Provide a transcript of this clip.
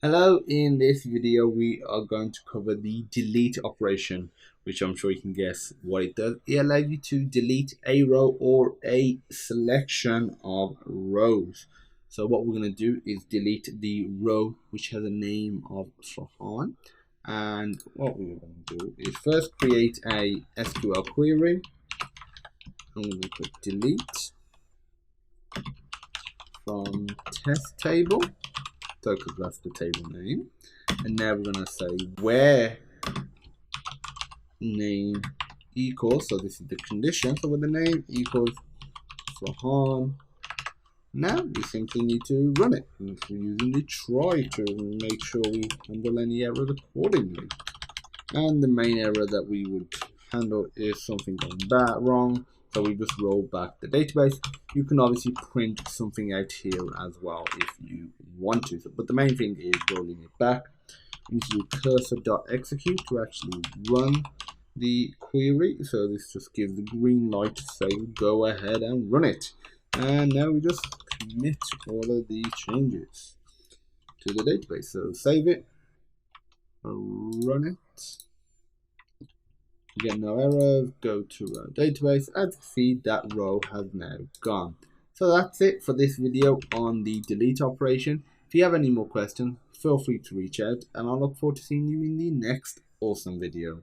Hello, in this video we are going to cover the delete operation, which I'm sure you can guess what it does. It allows you to delete a row or a selection of rows. So what we're going to do is delete the row which has a name of Farhan, and what we're going to do is first create a SQL query. I'm going to click delete from test table, so because that's the table name. And now we're going to say where name equals, so this is the condition, so when the name equals Farhan, now we simply need to run it. We're using the try to make sure we handle any errors accordingly. And the main error that we would handle is something going wrong, so we just roll back the database. You can obviously print something out here as well if you want to, but the main thing is rolling it back. You need to do cursor.execute to actually run the query, so this just gives the green light to say go ahead and run it. And now we just commit all of these changes to the database, so save it, run it, get no errors, go to our database, and see that row has now gone. So that's it for this video on the delete operation. If you have any more questions, feel free to reach out, and I look forward to seeing you in the next awesome video.